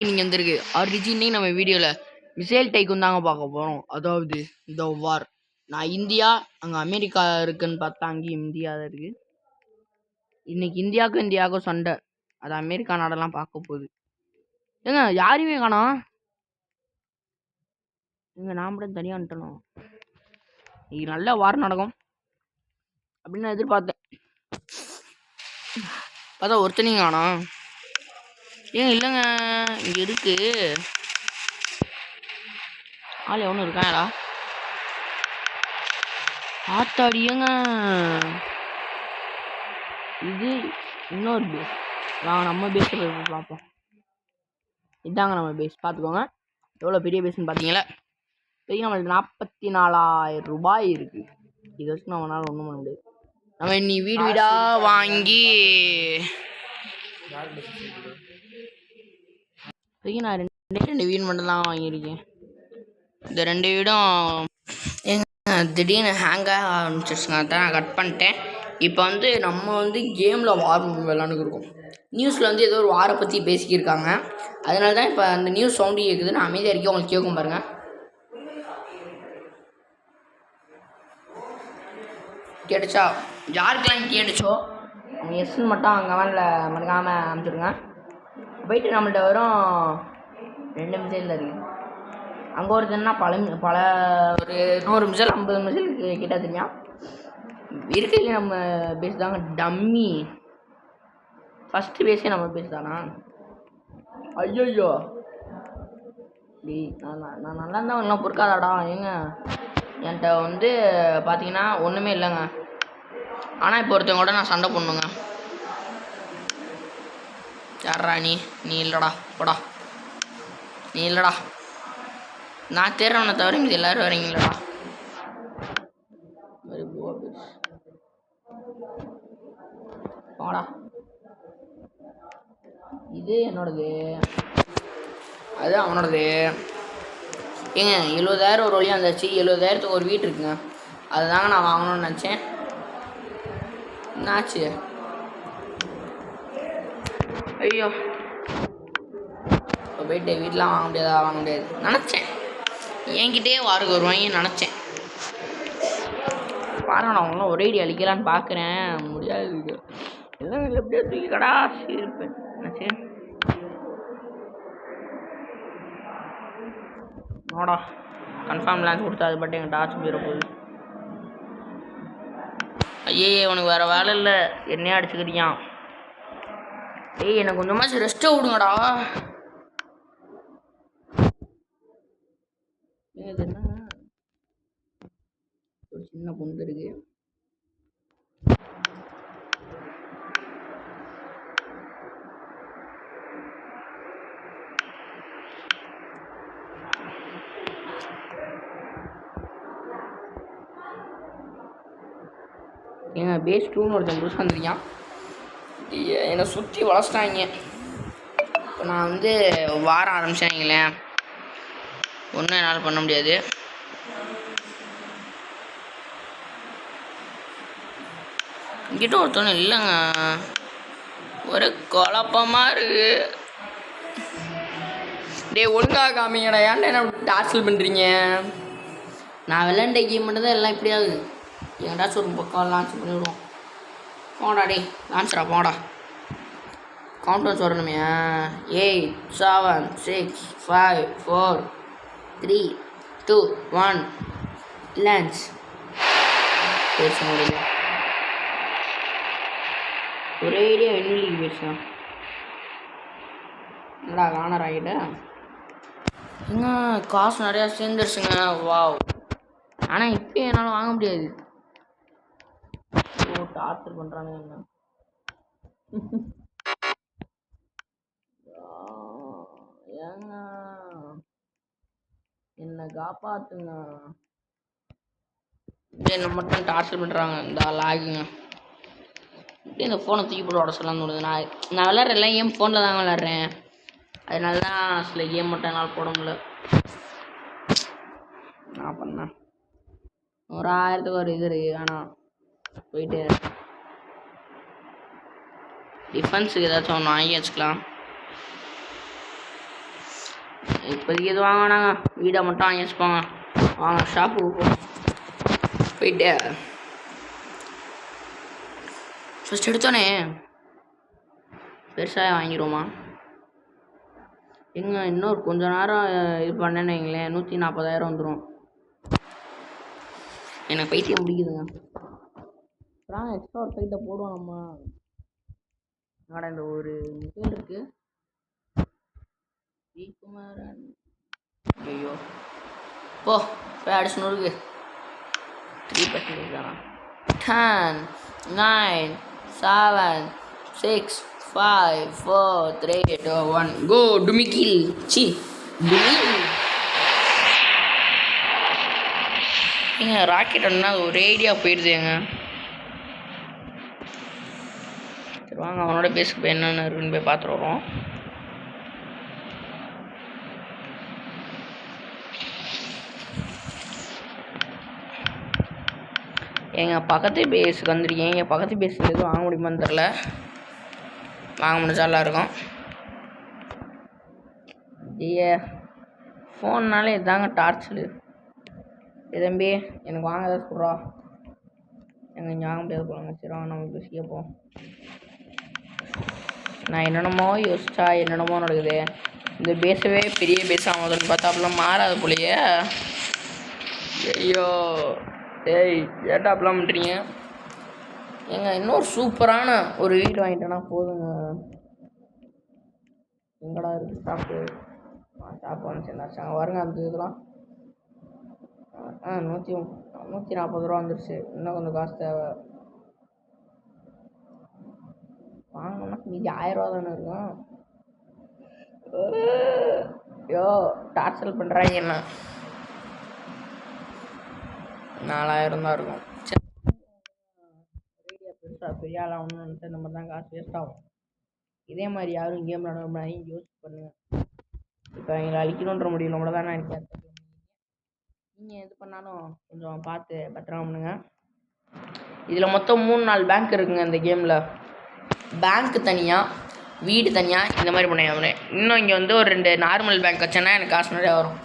நீங்க வந்திருக்கு ஆரிஜினே நம்ம வீடியோல மிசைல் டைக்கூன் தாங்க பார்க்க போறோம். அதாவது இந்த வார் நான் இந்தியா அங்க அமெரிக்கா இருக்குன்னு பார்த்தா அங்கேயும் இந்தியா தான் இருக்கு. இன்னைக்கு இந்தியாவுக்கும் சண்டை. அது அமெரிக்கா நாடெல்லாம் பார்க்க போகுது. ஏங்க யாரையுமே காணோம். எங்க நான் மட்டும் தனியா வந்துட்டணும். இது நல்ல வார் நடக்கும் அப்படின்னு நான் எதிர்பார்த்தேன். பார்த்தா ஒருத்தனையும் காணோம். ஏங்க இல்லைங்க இங்க இருக்கு ஆள் எவனும் இருக்காங்களா? ஆத்தாடியங்க இது இன்னொரு பேஸ். வாங்க நம்ம பேஸ் பார்ப்போம். இதாங்க நம்ம பேஸ் பார்த்துக்கோங்க. எவ்வளோ பெரிய பேஸ்ன்னு பார்த்தீங்களா? பெரிய நம்மளுக்கு 44,000 ரூபாய் இருக்கு. இதை வச்சு நம்மளால ஒன்றும் பண்ண முடியாது. நம்ம நீ வீடு வீடா வாங்கி நான் ரெண்டு வீடு மட்டும் தான் வாங்கியிருக்கேன். இந்த 2 வீடும் திடீர்னு ஹேங்காக ஆரம்பிச்சிருச்சுங்க. அதான் நான் கட் பண்ணிட்டேன். இப்போ நம்ம கேமில் வார் விளாண்டுருக்கோம். நியூஸில் ஏதோ ஒரு வாரை பற்றி பேசிக்கிருக்காங்க. அதனால தான் இப்போ அந்த நியூஸ் சவுண்டு கேட்குது. நான் அமைதியாக இருக்கேன், உங்களுக்கு கேட்கும் பாருங்கள். கேட்டுச்சா? யாருக்கெல்லாம் கேட்டுச்சோ அவங்க எஸ்ன்னு மட்டும் அங்கே கமெண்டில் மறக்காமல் அனுப்பிச்சுடுங்க. போயிட்டு நம்மள்ட்ட வரும் 2 மிசைல் இருக்குது. அங்கே ஒருத்தன்னா பல ஒரு 100 மிசைல் 50 மிசைல் கிட்ட தெரியும் இருக்கிறது. நம்ம பேஸ் தாங்க டம்மி. ஃபஸ்ட்டு பேஸே நம்ம பேஸ் தானா? ஐயோ நான் நல்லா இருந்தால் எல்லாம் பொறுக்காதாடா. ஏங்க என்கிட்ட பார்த்தீங்கன்னா ஒன்றுமே இல்லைங்க. ஆனால் இப்போ ஒருத்தவங்க கூட நான் சண்டை பண்ணுங்க. யாரா நீ இல்லைடா, போடா. நீ இல்லைடா, நான் தேர்றவனை தவிர இது எல்லோரும் வரீங்களா? போடா. இது என்னோடது, அது அவனோடது. ஏங்க 70,000 ஒரு வழியாக வந்துச்சு. 70,000த்துக்கு ஒரு வீட்டு இருக்குங்க. அதுதாங்க நான் வாங்கணும்னு நினச்சேன். என்னாச்சு? ஐயோ இப்போ போயிட்டு வீட்டெலாம் வாங்க முடியாது நினச்சேன். என்கிட்டே வாருக்கு வருவாங்க நினச்சேன். பாருங்க நான் அவங்களாம் ஒரே அடி அழிக்கலான்னு பார்க்குறேன். முடியாது. எல்லாம் எப்படியோ தூக்கி கடா இருப்பேன். என்னாச்சு? நோடா கன்ஃபார்ம் லான்ச் கொடுத்தா அது பட்டு எங்கள் டார்ச் போயிட போகுது. ஐயே உனக்கு வேறு வேலை இல்லை, என்னையே அடிச்சுக்கிறியான். ஏய் எனக்கு கொஞ்சமாச்சு ரெஸ்ட்டை விடுங்கடா. ஒரு சின்ன பொண்ணு இருக்கு. ஏங்க பேஸ் 2ன்னு ஒருத்தன் புதுசாக வந்துருக்கான். என்னை சுற்றி வளச்சிட்டாங்க. இப்போ நான் வார ஆரம்பிச்சாங்களேன், ஒன்றும் என்னால் பண்ண முடியாது. இங்கிட்ட ஒருத்தவங்க இல்லைங்க, ஒரு குழப்பமாக இருக்கு. டே ஒழுங்காக காமிங்கடா, ஏன்டா என்ன டார்ச்சல் பண்ணுறீங்க? நான் விளையாண்ட கேம் மட்டும் தான் எல்லாம் இப்படியாவது. எங்கடாச்சும் ஒரு பக்கம் லான்ச் பண்ணிவிடுவோம். போடா டே லான்ச்சரா, போடா. கவுண்டர் சொல்லணுமே. 8 7 6 5 4 3 2 1 லான்ச். பேச முடியல, ஒரே ஐடியா வெண்ணிலிக்கு பேசுவேன். என்னடா காணர் ஆகிட்ட? ஏங்க காசு நிறையா சேர்ந்துருச்சுங்க. வாவ். ஆனால் இப்போ என்னால் வாங்க முடியாது. டார்ச்சர் பண்ணுறாங்க என்ன. ஏங்க என்னை காப்பாற்றுங்க. என்னை மட்டும் டார்ச்சர் பண்ணுறாங்க. இந்த லாகுங்க. இந்த ஃபோனை தூக்கி போட்டு விட சொல்லலாம் தோணுது. நான் விளாட்ற எல்லாம் கேம் ஃபோனில் தாங்க விளாட்றேன். அதனால தான் சில கேம் மட்டும் என்னால் போட முடியல. நான் பண்ணேன் ஒரு 1000த்துக்கு ஒரு இது இருக்குது. ஆனால் போயிட்டு டிஃபென்ஸுக்கு ஏதாச்சும் ஒன்று வாங்கி வச்சுக்கலாம். இப்போதைக்கு எதுவும் வாங்க வேணாங்க, வீடை மட்டும் வாங்கி வச்சுப்போங்க. வாங்க ஷாப்புக்கு போவோம். போயிட்டு ஃபஸ்ட் எடுத்தோன்னே பெருசாக வாங்கிடுவோமா? எங்க இன்னொரு கொஞ்ச நேரம் இது பண்ணேன்னு வைங்களேன், 140,000 வந்துடும். எனக்கு பைத்தியம் பிடிக்குதுங்க. அப்புறம் எக்ஸ்ட்ரா ஒரு ஃபைட்டை போடுவோம் நம்ம. என்னடா இந்த ஒரு பேர் இருக்கு, ஸ்ரீகுமாரன். ஐயோ போய் அடிச்சு நூறுக்கு 3% தானா? 10 9 7 6 5 4 3 2 1 கோ டுமிக்கில். ஏங்க ராக்கெட் ஒன்றா ஒரே ஐடியா போயிடுதுங்க. சரி வாங்க அவனோட பேசுக்கு போய் என்னென்ன இருக்குன்னு போய் பார்த்துட்டு வரோம். எங்கள் பக்கத்து பேஸுக்கு வந்துருக்கேன். எங்கள் பக்கத்து பேஸில் எதுவும் வாங்க முடியுமான்னு தெரில. வாங்க முடிஞ்சாலாம் இருக்கும். ஐயா ஃபோன்னாலே இதாங்க டார்ச்சரு. தம்பி எனக்கு வாங்க ஏதாவது சொல்கிறா. எங்கள் இங்கே வாங்க முடியாது போகிறாங்க. சரி வாங்க நம்ம பேசிக்கப்போம். நான் என்னென்னமோ யோசிச்சா என்னென்னமோ நடக்குது. இந்த பேஸவே பெரிய பேஸ் ஆகுதுன்னு பார்த்தா அப்படிலாம் மாறாது போலையே. ஐயோ ஏய் ஏட்டா அப்படிலாம் பண்ணுறீங்க? ஏங்க இன்னொரு சூப்பரான ஒரு வீடு வாங்கிட்டேன்னா போதுங்க. எங்கடா இருக்குது ஷாப்பு? ஷாப் வந்துச்சு வருங்க. அந்த இதெல்லாம் 140 ரூபா வந்துருச்சு. இன்னும் கொஞ்சம் காசு தேவை. வாங்கணும்னா மீதி 1000 ரூபா தானே இருக்கும். ஐயோ டார்ச்சல் பண்ணுறாங்க என்ன. 4000 தான் இருக்கும். சரி பெருசாக பெரிய ஆளாக ஒன்று இந்த மாதிரி தான் காசு வேஸ்ட் ஆகும். இதே மாதிரி யாரும் கேம் விளாட யோசிச்சு பண்ணுங்க. இப்போ எங்களை அழிக்கணுன்ற முடியும் நம்மள தானே எனக்கு. நீங்கள் எது பண்ணாலும் கொஞ்சம் பார்த்து பத்திரமா பண்ணுங்க. இதில் மொத்தம் 3-4 பேங்க் இருக்குங்க இந்த கேமில். பேங்க் தனியாக, வீடு தனியாக, இந்த மாதிரி பண்ண. இன்னும் இங்கே வந்து ஒரு 2 நார்மல் பேங்க் வச்சேன்னா எனக்கு காசு நிறையா வரும்.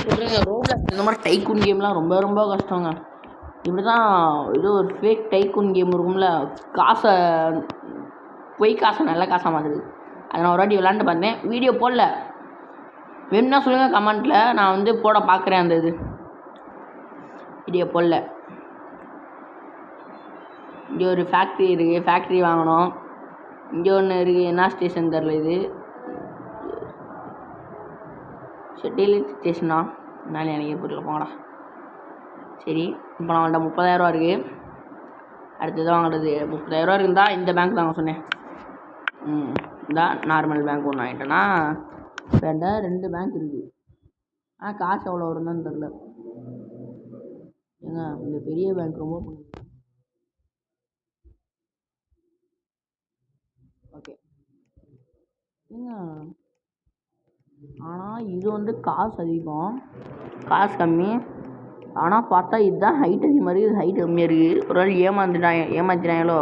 சொல்கிறேங்க ரோப்ளாக்ஸ் இந்த மாதிரி டைக்கூன் கேம்லாம் ரொம்ப ரொம்ப கஷ்டங்க. இப்படி தான் இது ஒரு ஃபேக் டைக்கூன் கேம் இருக்கும்ல, காசை நல்ல காசாக மாற்றுது. அதை நான் ஒரு வாட்டி விளாண்டு பார்த்தேன், வீடியோ போடல. வேணும்னா சொல்லுங்கள் கமெண்ட்டில், நான் வந்து போட பார்க்குறேன். அந்த இது வீடியோ போடல. இங்கே ஒரு ஃபேக்ட்ரி இருக்குது, ஃபேக்ட்ரி வாங்கணும். இங்கே ஒன்று இருக்குது, என்ன ஸ்டேஷன் தெரில. இது ஷெட்டில் ஸ்டேஷனா என்னாலும் எனக்கு புரியல போங்கடா. சரி இப்போ நான் அவன்கிட்ட 30,000 ரூபா இருக்குது. அடுத்தது வாங்குறது 30,000 ரூபா இருக்குதா? இந்த பேங்க் தாங்க சொன்னேன். இந்த நார்மல் பேங்க் ஒன்று வாங்கிட்டேன்னா வேண்டாம். 2 பேங்க் இருக்குது. ஆனால் காசு எவ்வளோ வருதுன்னு தெரில. ஏங்க இந்த பெரிய பேங்க் ரொம்ப ஓகே ஏங்க. ஆனால் இது வந்து காசு அதிகம், காசு கம்மி. ஆனால் பார்த்தா இதுதான் ஹைட் அதிகமாக இருக்குது, ஹைட் கம்மியாக இருக்குது. ஒரு நாள் ஏமாத்தினாங்களோ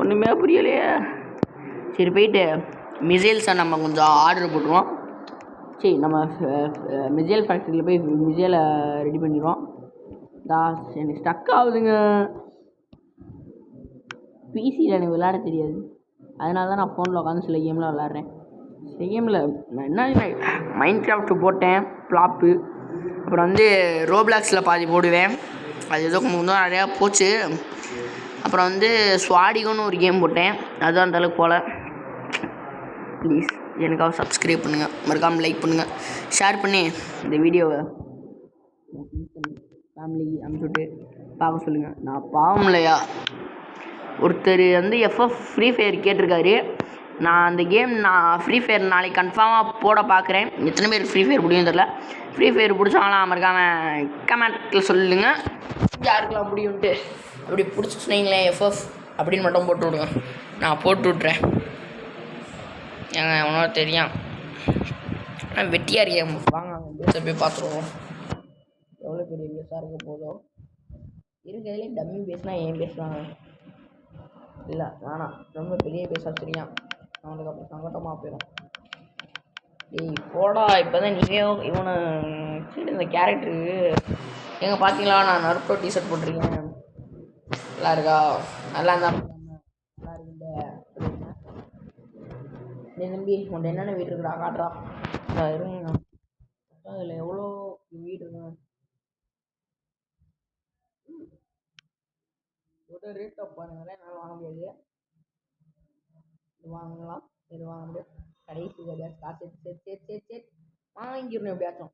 ஒன்றுமே புரியலையே. சரி போயிட்டு மிசைல்ஸை நம்ம கொஞ்சம் ஆர்டர் போட்டுருவோம். சரி நம்ம மிசைல் ஃபேக்ட்ரியில் போய் மிசைலை ரெடி பண்ணிடுவோம். எனக்கு ஸ்டக் ஆகுதுங்க. பிசியில் எனக்கு விளையாட தெரியாது, அதனால தான் நான் ஃபோனில் உட்காந்து சில கேம்லாம் விளாட்றேன். சில கேமில் நான் என்ன மைண்ட் கிராஃப்ட் போட்டேன் ஃப்ளாப்பு. அப்புறம் வந்து ரோப்ளாக்ஸில் பாதி போடுவேன், அது ஏதோ கொஞ்சம் நிறையா போச்சு. அப்புறம் வந்து ஸ்வாடிகோன்னு ஒரு கேம் போட்டேன், அதுவும் அந்தளவுக்கு போல். ப்ளீஸ் எனக்காக சப்ஸ்கிரைப் பண்ணுங்கள், மறக்காமல் லைக் பண்ணுங்கள், ஷேர் பண்ணி இந்த வீடியோவை ஃபேமிலி அனுப்பிச்சுட்டு பார்க்க சொல்லுங்கள். நான் பாவம் இல்லையா? ஒருத்தர் வந்து ஃப்ரீ ஃபயர் கேட்டிருக்காரு. நான் அந்த கேம் ஃப்ரீ ஃபயர் நாளைக்கு கன்ஃபார்மாக போட பார்க்குறேன். எத்தனை பேர் ஃப்ரீ ஃபயர் பிடிக்கும் தெரில. ஃப்ரீ ஃபயர் பிடிச்சாங்களாம் மறக்காமல் கமெண்ட்டில் சொல்லுங்கள் யாருக்கெல்லாம் முடியும்ட்டு. அப்படி பிடிச்சி சொன்னீங்களே அப்படின்னு மட்டும் போட்டு விடுங்க, நான் போட்டு விட்றேன். ஏங்க உனக்கு தெரியும் வெட்டியாக இருக்கேன். வாங்க பேஸை போய் பார்த்துருவோம் எவ்வளோ பெரிய பேஸாக இருக்க போதும். இருக்கிறதுலே டம்மி பேஸ்னால் ஏன் பேசுவாங்க இல்லை வேணாம், ரொம்ப பெரிய பேஸாக தெரியும் அவனுக்கு அப்புறம் சங்கட்டமாக போயிடும். டேய் போடா இப்போதான் நீயே இவனை இந்த கேரக்டரு எங்க பார்த்தீங்களா நான் நருட்டோ டிஷர்ட் போட்டிருக்கேன். நல்லா இருக்கா? நல்லா இருந்தா நல்லா இருக்குல்ல. நீ தம்பி உன்ட்ட என்னென்ன வீடு இருக்குடா காட்டுறா. இருங்க அதில் எவ்வளோ வீடு இருக்குங்க. ஒரு ரேட் ஆஃப் பாருங்களேன் என்னால் வாங்க முடியாது. இது வாங்கலாம் இது வாங்க முடியாது. கடைசி எப்படியாச்சும் காசு சரி வாங்கிடணும் எப்படியாச்சும்.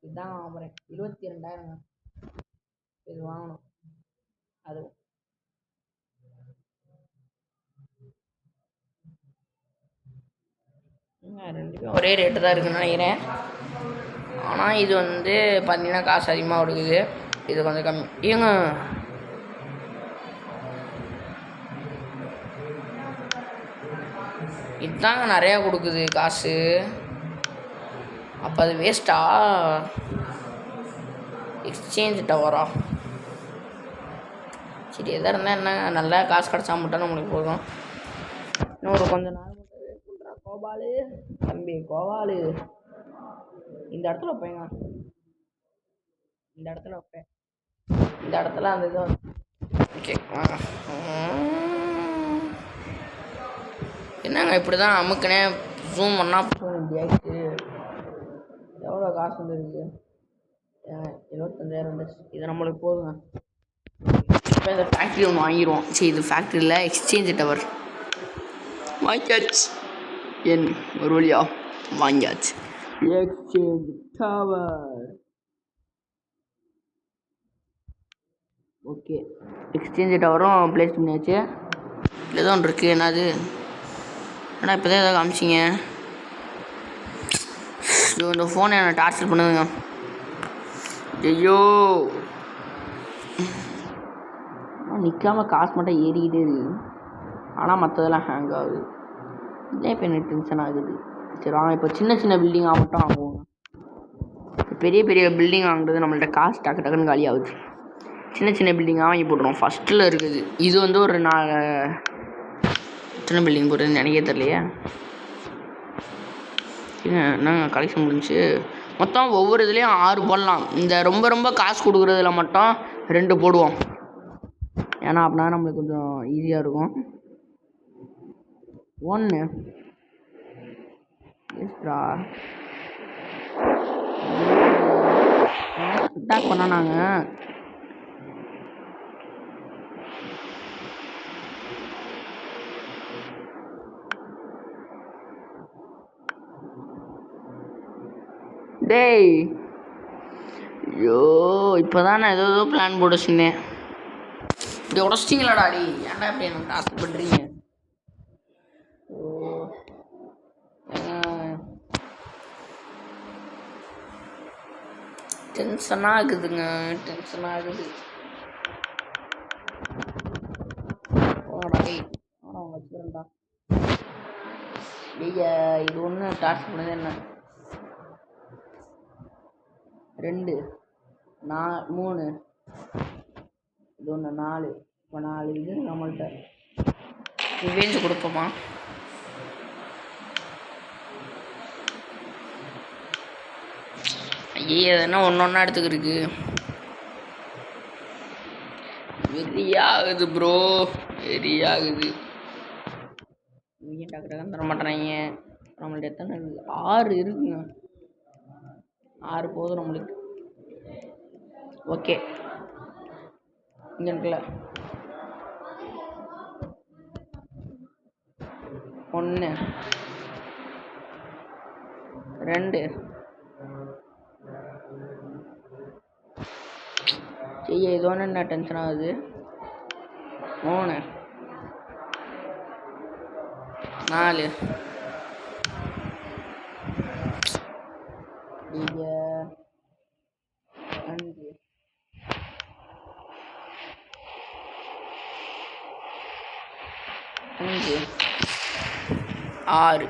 இதுதான் வாங்க போகிறேன் 22,000 இது வாங்கணும். அது ரெண்டுமே ஒரே ரேட்டு தான் இருக்குன்னு நினைக்கிறேன். ஆனால் இது வந்து பார்த்தீங்கன்னா காசு அதிகமாக கொடுக்குது. இது கொஞ்சம் கம்மி. ஏங்க இதுதாங்க நிறையா கொடுக்குது காசு. அப்போ அது வேஸ்ட்டா? எக்ஸ்சேஞ்ச் டவரா? சரி எதாக இருந்தால் என்ன நல்லா காசு கிடச்சா மட்டும் நம்மளுக்கு போதும். இன்னொரு கொஞ்சம் நாள் மட்டும் வெயிட் பண்ணுறா கோபாலு. தம்பி கோபாலு இந்த இடத்துல வைப்பேங்க. இந்த இடத்துல வைப்பேன். இந்த இடத்துல அந்த இது ஓகே என்னங்க இப்படி தான் அமுக்குனே ஜூம் பண்ணால் இப்படி ஆகிடுச்சு. எவ்வளோ காசு வந்துருக்கு? 75,000 வந்துச்சு. இது நம்மளுக்கு போதுங்க. இப்போ இந்த ஃபேக்ட்ரி ஒன்று வாங்கிடுவோம். சரி இது ஃபேக்ட்ரியில் எக்ஸ்சேஞ்ச் டவர் வாங்கியாச்சு. என் ஒரு வழியா வாங்கியாச்சு எக்ஸ்சேஞ்ச் டவர். ஓகே எக்ஸ்சேஞ்ச் டவரும் ப்ளேஸ் பண்ணியாச்சு. ஏதோ ஒன்று இருக்குது. என்னது ஆனால் இப்போ தான் ஏதாவது காமிச்சிங்க. இந்த ஃபோனை என்னை டார்ச்சர் பண்ணுதுங்க. ஐயோ நிற்காமல் காசு மட்டும் ஏறிக்கிட்டே இருக்குது. ஆனால் மற்றதெல்லாம் ஹேங் ஆகுது. இதே இப்போ எனக்கு டென்ஷன் ஆகுது. சரி வாங்க இப்போ சின்ன சின்ன பில்டிங்காக மட்டும் வாங்குவோம். பெரிய பெரிய பில்டிங் வாங்குறது நம்மள்ட்ட காசு டக்கு டக்குன்னு காலி ஆகுது. சின்ன சின்ன பில்டிங்காக வாங்கி போட்டுருவோம். ஃபஸ்ட்டில் இருக்குது இது வந்து ஒரு எத்தனை பில்டிங் போடுறதுன்னு நினைக்க தெரியலையே. என்னங்க கலெக்ஷன் முடிஞ்சு மொத்தம் ஒவ்வொரு இதுலேயும் 6 போடலாம். இந்த ரொம்ப ரொம்ப காசு கொடுக்குறதுல மட்டும் 2 போடுவோம். ஏன்னா அப்படின்னா நம்மளுக்கு கொஞ்சம் ஈஸியாக இருக்கும். 1 எஸ்ட்ரா அட்டாக் பண்ணா நாங்கள் டேய் ஐயோ இப்போ தான் நான் ஏதோ பிளான் போட்டு வச்சுருந்தேன். இப்படி உடச்சிட்டிங்களாடா டி. ஏன்டா இப்படி எனக்கு டாஸ்க் பண்ணுறீங்க? டென்ஷன் ஆகுதுங்க. டென்ஷன் ஆகுது. அவங்க வச்சுக்கிறேன்டா. நீங்கள் இது ஒன்று டாஸ்க் பண்ணது என்ன 2 3 இது ஒன்று 4. இப்போ 4 இது நம்மள்கிட்ட ரிவேஞ்சு கொடுப்போமா? ஐயே எதுனா ஒன்று எடுத்துக்கிருக்கு. வெறியாகுது ப்ரோ வெறியாகுது. டாக்டர் தான் தர மாட்டேறாங்க. நம்மள்ட்ட எத்தனை 6 இருக்குங்க. 6 போதும் நம்மளுக்கு. ஓகே இங்கே இருக்குல்ல 1 2 செய்ய இது ஒன்று என்ன டென்ஷன் ஆகுது. 3 4 நீங்கள் 5 6